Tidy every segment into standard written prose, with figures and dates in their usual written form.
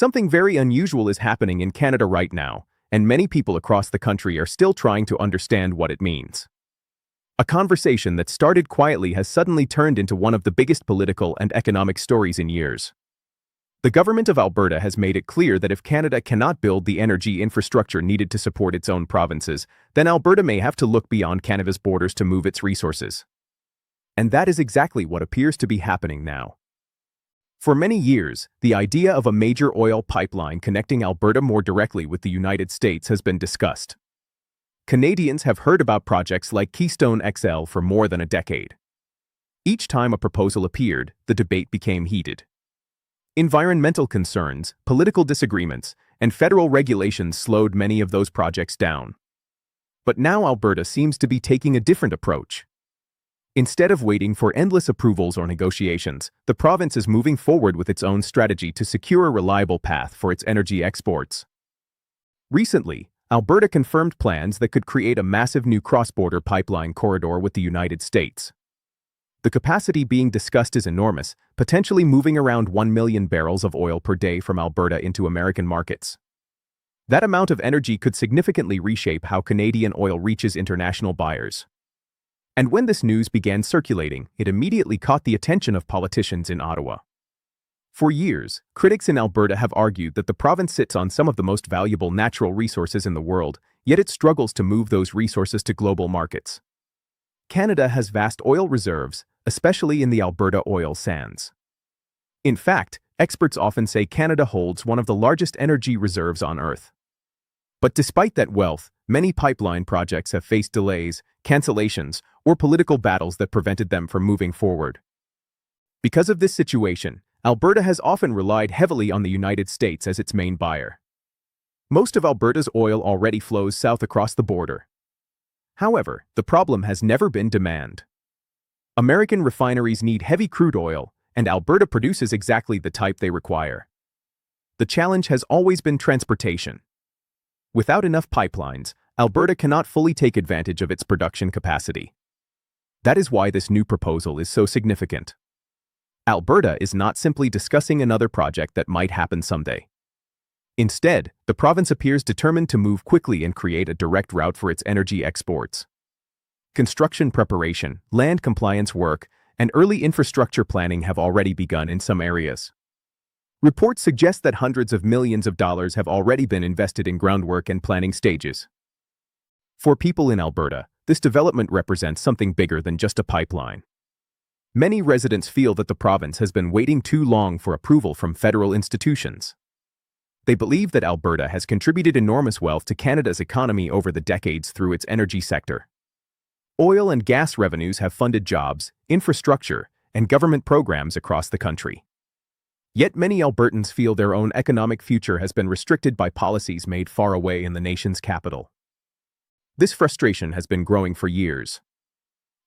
Something very unusual is happening in Canada right now, and many people across the country are still trying to understand what it means. A conversation that started quietly has suddenly turned into one of the biggest political and economic stories in years. The government of Alberta has made it clear that if Canada cannot build the energy infrastructure needed to support its own provinces, then Alberta may have to look beyond Canada's borders to move its resources. And that is exactly what appears to be happening now. For many years, the idea of a major oil pipeline connecting Alberta more directly with the United States has been discussed. Canadians have heard about projects like Keystone XL for more than a decade. Each time a proposal appeared, the debate became heated. Environmental concerns, political disagreements, and federal regulations slowed many of those projects down. But now Alberta seems to be taking a different approach. Instead of waiting for endless approvals or negotiations, the province is moving forward with its own strategy to secure a reliable path for its energy exports. Recently, Alberta confirmed plans that could create a massive new cross-border pipeline corridor with the United States. The capacity being discussed is enormous, potentially moving around 1 million barrels of oil per day from Alberta into American markets. That amount of energy could significantly reshape how Canadian oil reaches international buyers. And when this news began circulating, it immediately caught the attention of politicians in Ottawa. For years, critics in Alberta have argued that the province sits on some of the most valuable natural resources in the world, yet it struggles to move those resources to global markets. Canada has vast oil reserves, especially in the Alberta oil sands. In fact, experts often say Canada holds one of the largest energy reserves on Earth. But despite that wealth, many pipeline projects have faced delays, cancellations, or political battles that prevented them from moving forward. Because of this situation, Alberta has often relied heavily on the United States as its main buyer. Most of Alberta's oil already flows south across the border. However, the problem has never been demand. American refineries need heavy crude oil, and Alberta produces exactly the type they require. The challenge has always been transportation. Without enough pipelines, Alberta cannot fully take advantage of its production capacity. That is why this new proposal is so significant. Alberta is not simply discussing another project that might happen someday. Instead, the province appears determined to move quickly and create a direct route for its energy exports. Construction preparation, land compliance work, and early infrastructure planning have already begun in some areas. Reports suggest that hundreds of millions of dollars have already been invested in groundwork and planning stages. For people in Alberta, this development represents something bigger than just a pipeline. Many residents feel that the province has been waiting too long for approval from federal institutions. They believe that Alberta has contributed enormous wealth to Canada's economy over the decades through its energy sector. Oil and gas revenues have funded jobs, infrastructure, and government programs across the country. Yet many Albertans feel their own economic future has been restricted by policies made far away in the nation's capital. This frustration has been growing for years.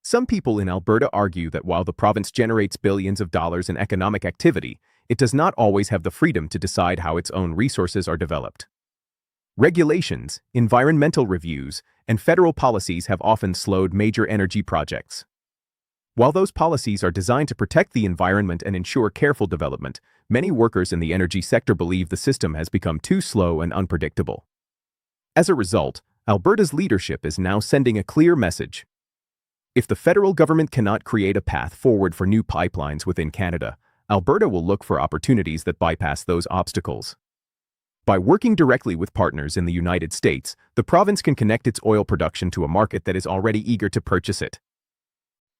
Some people in Alberta argue that while the province generates billions of dollars in economic activity, it does not always have the freedom to decide how its own resources are developed. Regulations, environmental reviews, and federal policies have often slowed major energy projects. While those policies are designed to protect the environment and ensure careful development, many workers in the energy sector believe the system has become too slow and unpredictable. As a result, Alberta's leadership is now sending a clear message. If the federal government cannot create a path forward for new pipelines within Canada, Alberta will look for opportunities that bypass those obstacles. By working directly with partners in the United States, the province can connect its oil production to a market that is already eager to purchase it.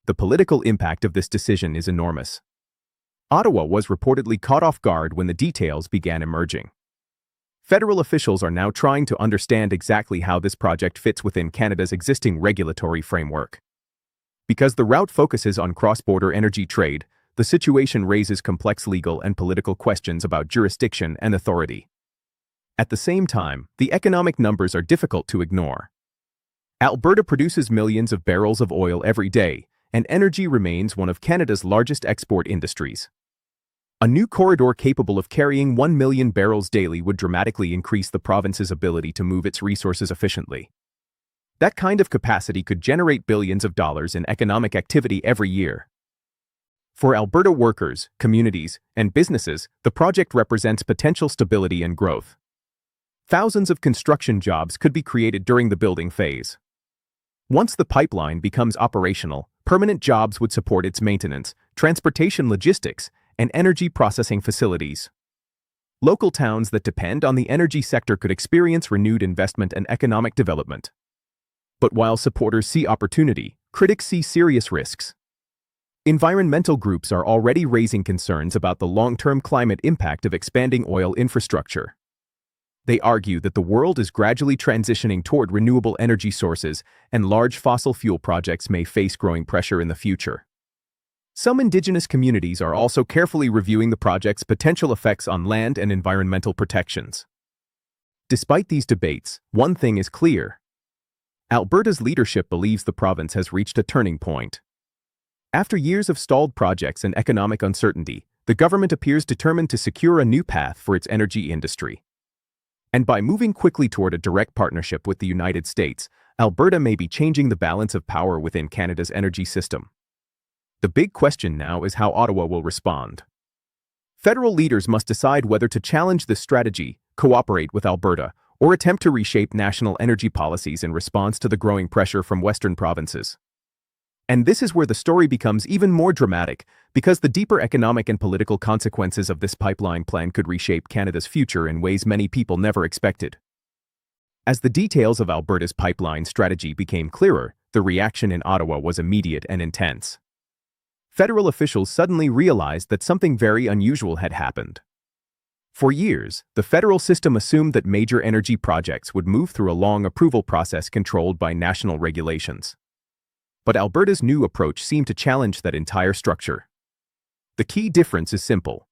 The political impact of this decision is enormous. Ottawa was reportedly caught off guard when the details began emerging. Federal officials are now trying to understand exactly how this project fits within Canada's existing regulatory framework. Because the route focuses on cross-border energy trade, the situation raises complex legal and political questions about jurisdiction and authority. At the same time, the economic numbers are difficult to ignore. Alberta produces millions of barrels of oil every day, and energy remains one of Canada's largest export industries. A new corridor capable of carrying 1 million barrels daily would dramatically increase the province's ability to move its resources efficiently. That kind of capacity could generate billions of dollars in economic activity every year. For Alberta workers, communities, and businesses, the project represents potential stability and growth. Thousands of construction jobs could be created during the building phase. Once the pipeline becomes operational, permanent jobs would support its maintenance, transportation logistics, and energy processing facilities. Local towns that depend on the energy sector could experience renewed investment and economic development. But while supporters see opportunity, critics see serious risks. Environmental groups are already raising concerns about the long-term climate impact of expanding oil infrastructure. They argue that the world is gradually transitioning toward renewable energy sources, and large fossil fuel projects may face growing pressure in the future. Some Indigenous communities are also carefully reviewing the project's potential effects on land and environmental protections. Despite these debates, one thing is clear. Alberta's leadership believes the province has reached a turning point. After years of stalled projects and economic uncertainty, the government appears determined to secure a new path for its energy industry. And by moving quickly toward a direct partnership with the United States, Alberta may be changing the balance of power within Canada's energy system. The big question now is how Ottawa will respond. Federal leaders must decide whether to challenge this strategy, cooperate with Alberta, or attempt to reshape national energy policies in response to the growing pressure from Western provinces. And this is where the story becomes even more dramatic, because the deeper economic and political consequences of this pipeline plan could reshape Canada's future in ways many people never expected. As the details of Alberta's pipeline strategy became clearer, the reaction in Ottawa was immediate and intense. Federal officials suddenly realized that something very unusual had happened. For years, the federal system assumed that major energy projects would move through a long approval process controlled by national regulations. But Alberta's new approach seemed to challenge that entire structure. The key difference is simple.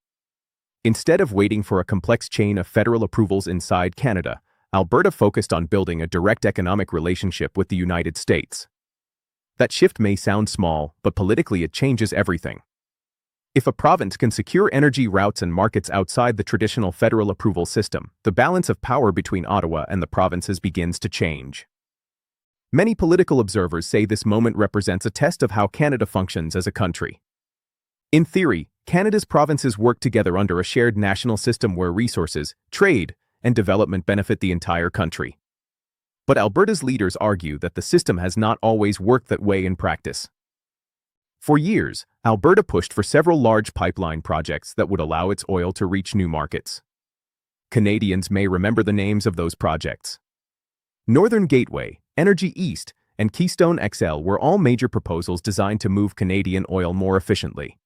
Instead of waiting for a complex chain of federal approvals inside Canada, Alberta focused on building a direct economic relationship with the United States. That shift may sound small, but politically it changes everything. If a province can secure energy routes and markets outside the traditional federal approval system, the balance of power between Ottawa and the provinces begins to change. Many political observers say this moment represents a test of how Canada functions as a country. In theory, Canada's provinces work together under a shared national system where resources, trade, and development benefit the entire country. But Alberta's leaders argue that the system has not always worked that way in practice. For years, Alberta pushed for several large pipeline projects that would allow its oil to reach new markets. Canadians may remember the names of those projects. Northern Gateway, Energy East, and Keystone XL were all major proposals designed to move Canadian oil more efficiently.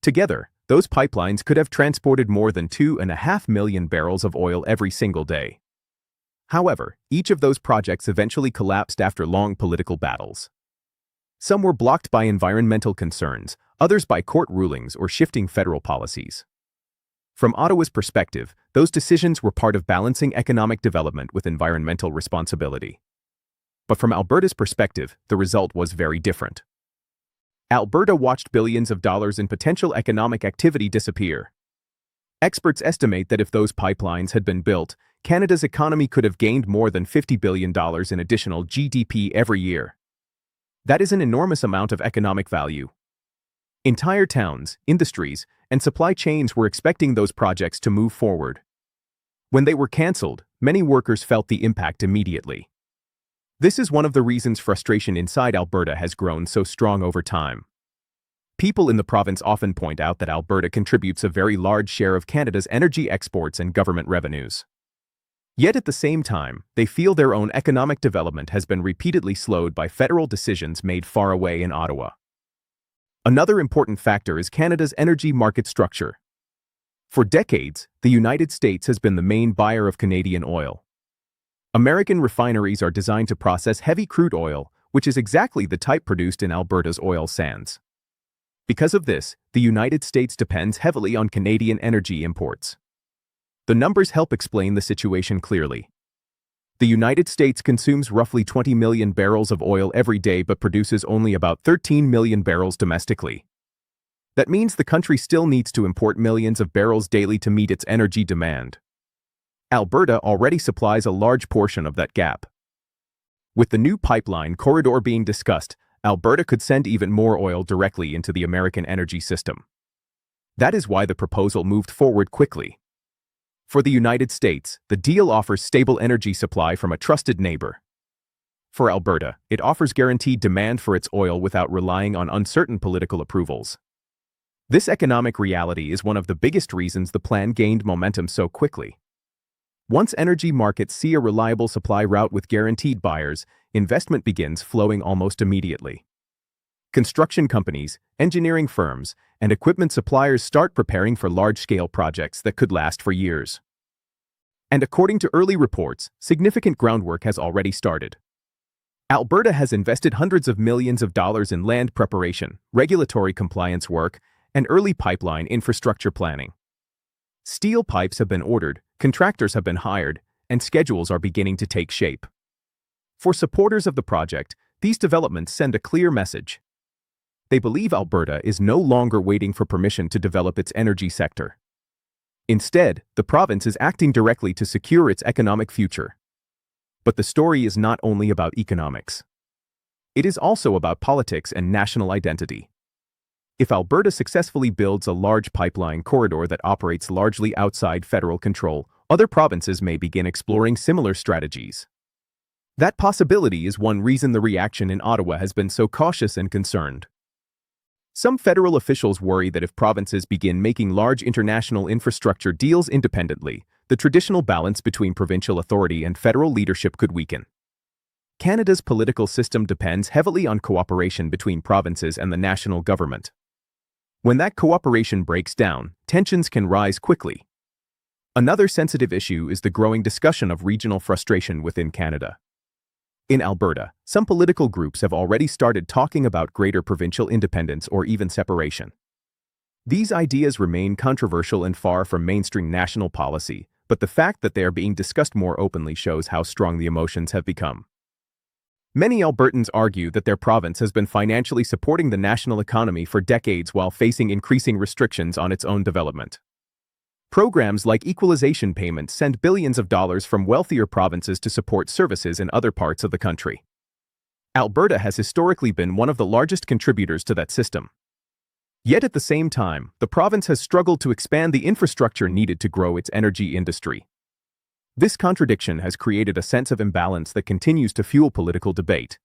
Together, those pipelines could have transported more than 2.5 million barrels of oil every single day. However, each of those projects eventually collapsed after long political battles. Some were blocked by environmental concerns, others by court rulings or shifting federal policies. From Ottawa's perspective, those decisions were part of balancing economic development with environmental responsibility. But from Alberta's perspective, the result was very different. Alberta watched billions of dollars in potential economic activity disappear. Experts estimate that if those pipelines had been built, Canada's economy could have gained more than $50 billion in additional GDP every year. That is an enormous amount of economic value. Entire towns, industries, and supply chains were expecting those projects to move forward. When they were cancelled, many workers felt the impact immediately. This is one of the reasons frustration inside Alberta has grown so strong over time. People in the province often point out that Alberta contributes a very large share of Canada's energy exports and government revenues. Yet at the same time, they feel their own economic development has been repeatedly slowed by federal decisions made far away in Ottawa. Another important factor is Canada's energy market structure. For decades, the United States has been the main buyer of Canadian oil. American refineries are designed to process heavy crude oil, which is exactly the type produced in Alberta's oil sands. Because of this, the United States depends heavily on Canadian energy imports. The numbers help explain the situation clearly. The United States consumes roughly 20 million barrels of oil every day but produces only about 13 million barrels domestically. That means the country still needs to import millions of barrels daily to meet its energy demand. Alberta already supplies a large portion of that gap. With the new pipeline corridor being discussed, Alberta could send even more oil directly into the American energy system. That is why the proposal moved forward quickly. For the United States, the deal offers stable energy supply from a trusted neighbor. For Alberta, it offers guaranteed demand for its oil without relying on uncertain political approvals. This economic reality is one of the biggest reasons the plan gained momentum so quickly. Once energy markets see a reliable supply route with guaranteed buyers, investment begins flowing almost immediately. Construction companies, engineering firms, and equipment suppliers start preparing for large-scale projects that could last for years. And according to early reports, significant groundwork has already started. Alberta has invested hundreds of millions of dollars in land preparation, regulatory compliance work, and early pipeline infrastructure planning. Steel pipes have been ordered, contractors have been hired, and schedules are beginning to take shape. For supporters of the project, these developments send a clear message. They believe Alberta is no longer waiting for permission to develop its energy sector. Instead, the province is acting directly to secure its economic future. But the story is not only about economics. It is also about politics and national identity. If Alberta successfully builds a large pipeline corridor that operates largely outside federal control, other provinces may begin exploring similar strategies. That possibility is one reason the reaction in Ottawa has been so cautious and concerned. Some federal officials worry that if provinces begin making large international infrastructure deals independently, the traditional balance between provincial authority and federal leadership could weaken. Canada's political system depends heavily on cooperation between provinces and the national government. When that cooperation breaks down, tensions can rise quickly. Another sensitive issue is the growing discussion of regional frustration within Canada. In Alberta, some political groups have already started talking about greater provincial independence or even separation. These ideas remain controversial and far from mainstream national policy, but the fact that they are being discussed more openly shows how strong the emotions have become. Many Albertans argue that their province has been financially supporting the national economy for decades while facing increasing restrictions on its own development. Programs like equalization payments send billions of dollars from wealthier provinces to support services in other parts of the country. Alberta has historically been one of the largest contributors to that system. Yet at the same time, the province has struggled to expand the infrastructure needed to grow its energy industry. This contradiction has created a sense of imbalance that continues to fuel political debate.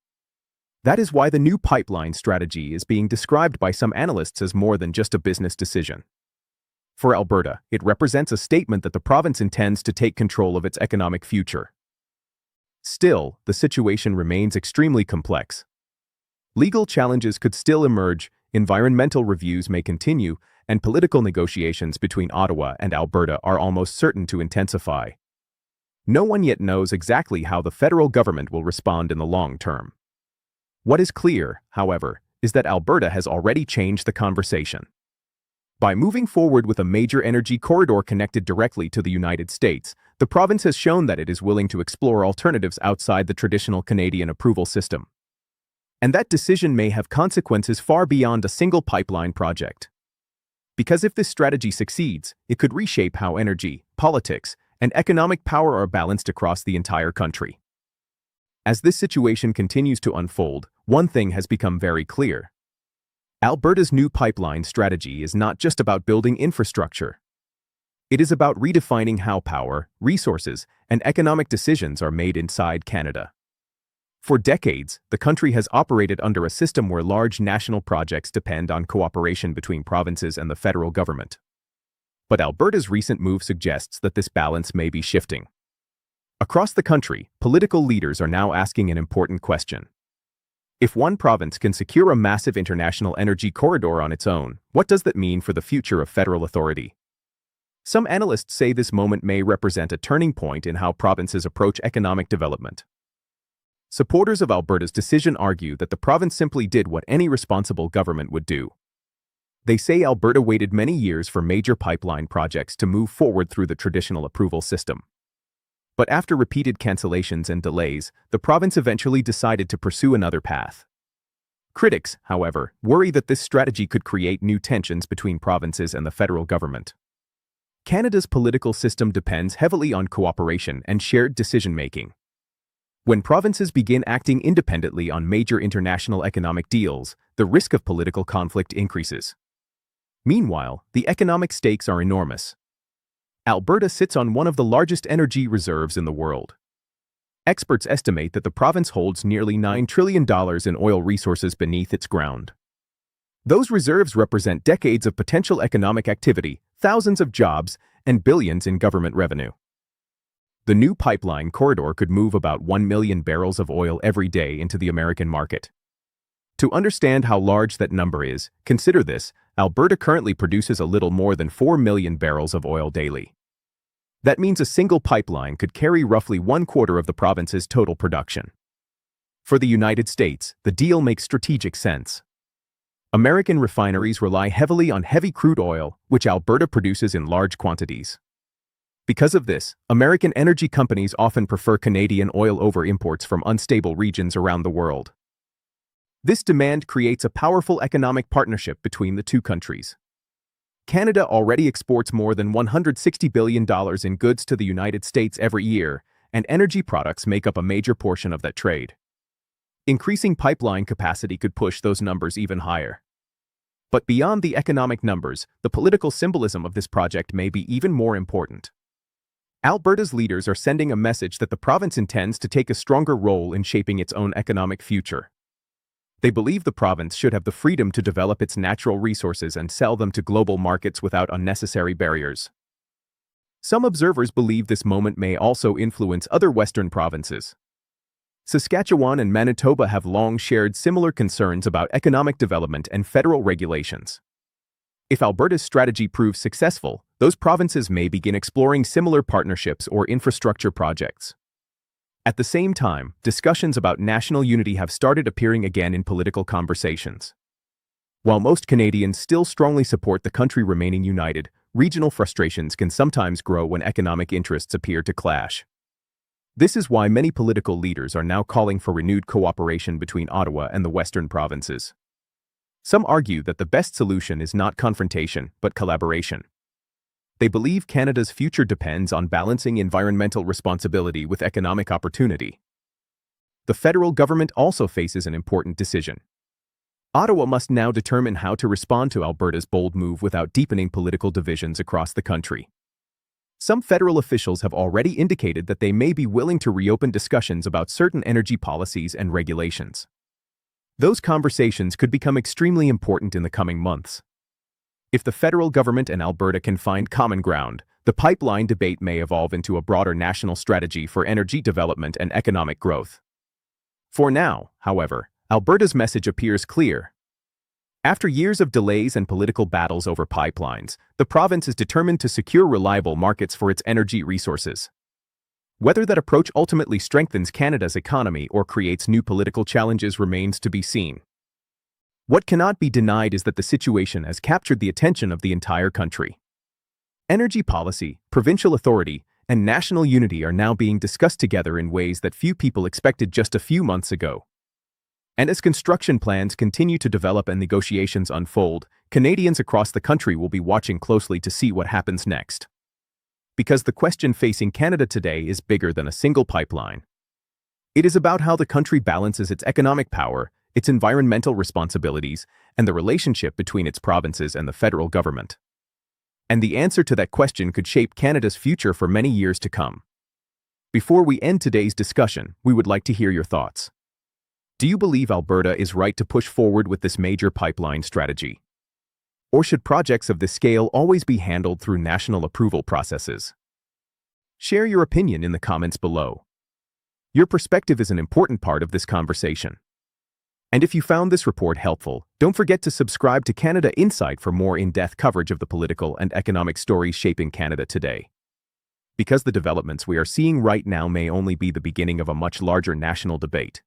That is why the new pipeline strategy is being described by some analysts as more than just a business decision. For Alberta, it represents a statement that the province intends to take control of its economic future. Still, the situation remains extremely complex. Legal challenges could still emerge, environmental reviews may continue, and political negotiations between Ottawa and Alberta are almost certain to intensify. No one yet knows exactly how the federal government will respond in the long term. What is clear, however, is that Alberta has already changed the conversation. By moving forward with a major energy corridor connected directly to the United States, the province has shown that it is willing to explore alternatives outside the traditional Canadian approval system. And that decision may have consequences far beyond a single pipeline project. Because if this strategy succeeds, it could reshape how energy, politics, and economic power are balanced across the entire country. As this situation continues to unfold, one thing has become very clear. Alberta's new pipeline strategy is not just about building infrastructure. It is about redefining how power, resources, and economic decisions are made inside Canada. For decades, the country has operated under a system where large national projects depend on cooperation between provinces and the federal government. But Alberta's recent move suggests that this balance may be shifting. Across the country, political leaders are now asking an important question. If one province can secure a massive international energy corridor on its own, what does that mean for the future of federal authority? Some analysts say this moment may represent a turning point in how provinces approach economic development. Supporters of Alberta's decision argue that the province simply did what any responsible government would do. They say Alberta waited many years for major pipeline projects to move forward through the traditional approval system. But after repeated cancellations and delays, the province eventually decided to pursue another path. Critics, however, worry that this strategy could create new tensions between provinces and the federal government. Canada's political system depends heavily on cooperation and shared decision-making. When provinces begin acting independently on major international economic deals, the risk of political conflict increases. Meanwhile, the economic stakes are enormous. Alberta sits on one of the largest energy reserves in the world. Experts estimate that the province holds nearly $9 trillion in oil resources beneath its ground. Those reserves represent decades of potential economic activity, thousands of jobs, and billions in government revenue. The new pipeline corridor could move about 1 million barrels of oil every day into the American market. To understand how large that number is, consider this: Alberta currently produces a little more than 4 million barrels of oil daily. That means a single pipeline could carry roughly 1/4 of the province's total production. For the United States, the deal makes strategic sense. American refineries rely heavily on heavy crude oil, which Alberta produces in large quantities. Because of this, American energy companies often prefer Canadian oil over imports from unstable regions around the world. This demand creates a powerful economic partnership between the two countries. Canada already exports more than $160 billion in goods to the United States every year, and energy products make up a major portion of that trade. Increasing pipeline capacity could push those numbers even higher. But beyond the economic numbers, the political symbolism of this project may be even more important. Alberta's leaders are sending a message that the province intends to take a stronger role in shaping its own economic future. They believe the province should have the freedom to develop its natural resources and sell them to global markets without unnecessary barriers. Some observers believe this moment may also influence other Western provinces. Saskatchewan and Manitoba have long shared similar concerns about economic development and federal regulations. If Alberta's strategy proves successful, those provinces may begin exploring similar partnerships or infrastructure projects. At the same time, discussions about national unity have started appearing again in political conversations. While most Canadians still strongly support the country remaining united, regional frustrations can sometimes grow when economic interests appear to clash. This is why many political leaders are now calling for renewed cooperation between Ottawa and the Western provinces. Some argue that the best solution is not confrontation, but collaboration. They believe Canada's future depends on balancing environmental responsibility with economic opportunity. The federal government also faces an important decision. Ottawa must now determine how to respond to Alberta's bold move without deepening political divisions across the country. Some federal officials have already indicated that they may be willing to reopen discussions about certain energy policies and regulations. Those conversations could become extremely important in the coming months. If the federal government and Alberta can find common ground, the pipeline debate may evolve into a broader national strategy for energy development and economic growth. For now, however, Alberta's message appears clear. After years of delays and political battles over pipelines, the province is determined to secure reliable markets for its energy resources. Whether that approach ultimately strengthens Canada's economy or creates new political challenges remains to be seen. What cannot be denied is that the situation has captured the attention of the entire country. Energy policy, provincial authority, and national unity are now being discussed together in ways that few people expected just a few months ago. And as construction plans continue to develop and negotiations unfold, Canadians across the country will be watching closely to see what happens next. Because the question facing Canada today is bigger than a single pipeline. It is about how the country balances its economic power, its environmental responsibilities, and the relationship between its provinces and the federal government. And the answer to that question could shape Canada's future for many years to come. Before we end today's discussion, we would like to hear your thoughts. Do you believe Alberta is right to push forward with this major pipeline strategy? Or should projects of this scale always be handled through national approval processes? Share your opinion in the comments below. Your perspective is an important part of this conversation. And if you found this report helpful, don't forget to subscribe to Canada Insight for more in-depth coverage of the political and economic stories shaping Canada today. Because the developments we are seeing right now may only be the beginning of a much larger national debate.